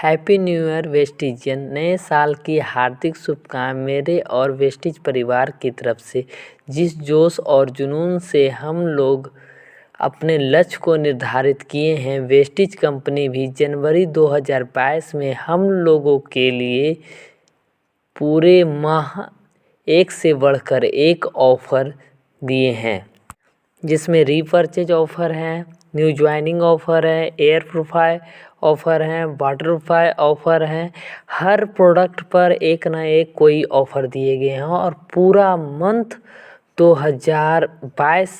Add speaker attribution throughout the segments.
Speaker 1: Happy new year वेस्टिजियन। नए साल की हार्दिक शुभकामनाएं मेरे और वेस्टिज परिवार की तरफ से। जिस जोश और जुनून से हम लोग अपने लक्ष्य को निर्धारित किए हैं, वेस्टिज कंपनी भी जनवरी 2022 में हम लोगों के लिए पूरे माह एक से बढ़कर एक ऑफ़र दिए हैं, जिसमें रीपर्चेज ऑफ़र है, न्यू ज्वाइनिंग ऑफ़र है, एयर प्रूफाई ऑफ़र है, वाटर प्रूफाई ऑफ़र है। हर प्रोडक्ट पर एक ना एक कोई ऑफ़र दिए गए हैं और पूरा मंथ 2022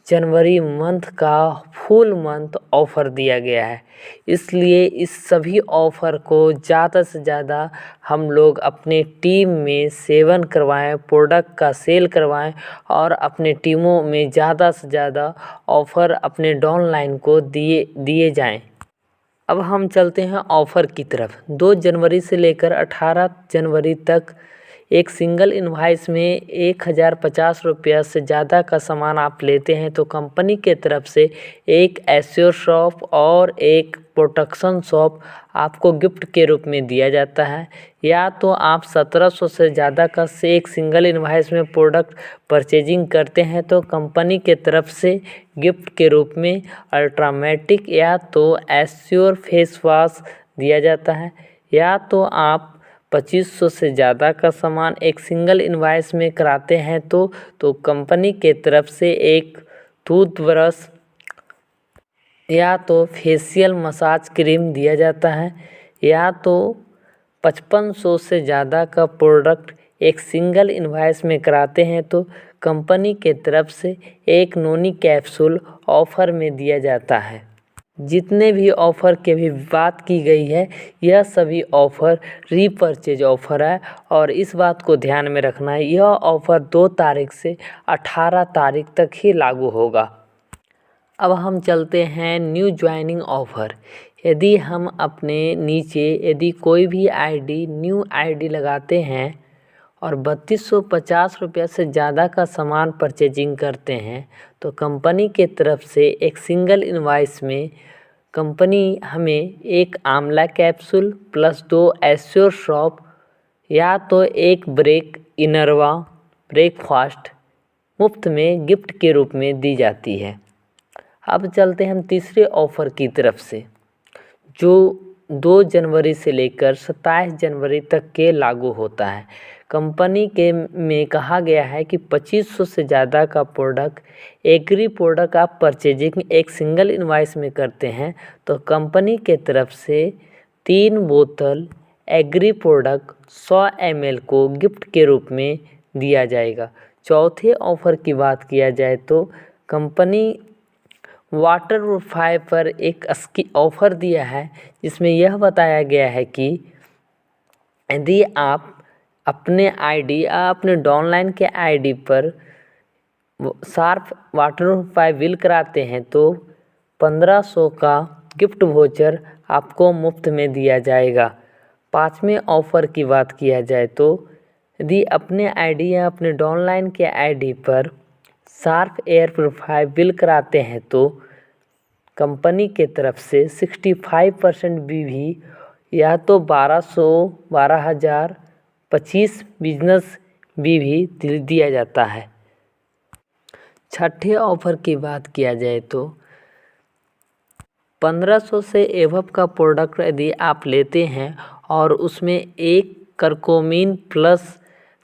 Speaker 1: जनवरी मंथ का फुल मंथ ऑफ़र दिया गया है। इसलिए इस सभी ऑफ़र को ज़्यादा से ज़्यादा हम लोग अपने टीम में सेवन करवाएं, प्रोडक्ट का सेल करवाएं और अपने टीमों में ज़्यादा से ज़्यादा ऑफ़र अपने डाउनलाइन को दिए जाएं। अब हम चलते हैं ऑफ़र की तरफ। 2 जनवरी से लेकर 18 जनवरी तक एक सिंगल इनवॉइस में 1050 रुपया से ज़्यादा का सामान आप लेते हैं तो कंपनी के तरफ से एक एश्योर शॉप और एक प्रोटेक्शन शॉप आपको गिफ्ट के रूप में दिया जाता है। या तो आप 1700 से ज़्यादा का से एक सिंगल इनवॉइस में प्रोडक्ट परचेजिंग करते हैं तो कंपनी के तरफ से गिफ्ट के रूप में अल्ट्रामेटिक या तो एश्योर फेस वॉश दिया जाता है। या तो आप 2500 से ज़्यादा का सामान एक सिंगल इनवॉइस में कराते हैं तो कंपनी के तरफ से एक टूथब्रश या तो फेशियल मसाज क्रीम दिया जाता है। या तो 5500 से ज़्यादा का प्रोडक्ट एक सिंगल इनवॉइस में कराते हैं तो कंपनी के तरफ से एक नोनी कैप्सूल ऑफ़र में दिया जाता है। जितने भी ऑफ़र की भी बात की गई है, यह सभी ऑफ़र रीपर्चेज ऑफ़र है और इस बात को ध्यान में रखना है, यह ऑफ़र 2 तारीख से 18 तारीख तक ही लागू होगा। अब हम चलते हैं न्यू ज्वाइनिंग ऑफ़र। यदि हम अपने नीचे यदि कोई भी आईडी न्यू आईडी लगाते हैं और 3250 रुपया से ज़्यादा का सामान परचेजिंग करते हैं तो कंपनी के तरफ से एक सिंगल इनवॉइस में कंपनी हमें एक आंवला कैप्सूल प्लस 2 एश्योर शॉप या तो एक ब्रेक इनरवा ब्रेकफास्ट मुफ्त में गिफ्ट के रूप में दी जाती है। अब चलते हैं हम तीसरे ऑफ़र की तरफ से, जो 2 जनवरी से लेकर 27 जनवरी तक के लागू होता है। कंपनी के में कहा गया है कि 2500 से ज़्यादा का प्रोडक्ट एग्री प्रोडक्ट आप परचेजिंग एक सिंगल इनवॉइस में करते हैं तो कंपनी के तरफ से 3 बोतल एग्री प्रोडक्ट 100 ml को गिफ्ट के रूप में दिया जाएगा। चौथे ऑफ़र की बात किया जाए तो कंपनी वाटर प्रूफाई पर एक ऑफ़र दिया है, जिसमें यह बताया गया है कि यदि आप अपने आईडी या अपने डाउनलाइन के आईडी पर शार्प वाटर प्रूफाई बिल कराते हैं तो 1500 का गिफ्ट वाउचर आपको मुफ्त में दिया जाएगा। 5वें ऑफ़र की बात किया जाए तो यदि अपने आईडी या अपने डाउनलाइन के आईडी पर शार्प एयर प्रूफाई बिल कराते हैं तो कंपनी के तरफ से 65% भी या तो 12,000 25 बिजनेस भी दिया जाता है। छठे ऑफ़र की बात किया जाए तो 1500 से एबव का प्रोडक्ट यदि आप लेते हैं और उसमें एक करकोमीन प्लस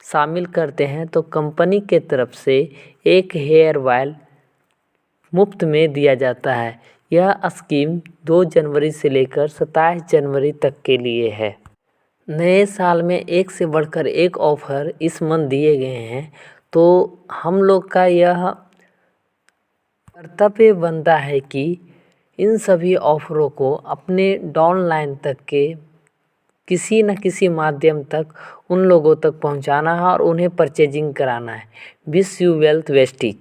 Speaker 1: शामिल करते हैं तो कंपनी के तरफ से एक हेयर ऑयल मुफ्त में दिया जाता है। यह स्कीम 2 जनवरी से लेकर 27 जनवरी तक के लिए है। नए साल में एक से बढ़कर एक ऑफ़र इस मंथ दिए गए हैं तो हम लोग का यह कर्तव्य बनता है कि इन सभी ऑफ़रों को अपने डाउनलाइन तक के किसी न किसी माध्यम तक उन लोगों तक पहुंचाना है और उन्हें परचेजिंग कराना है। Wish you wealth Vestige.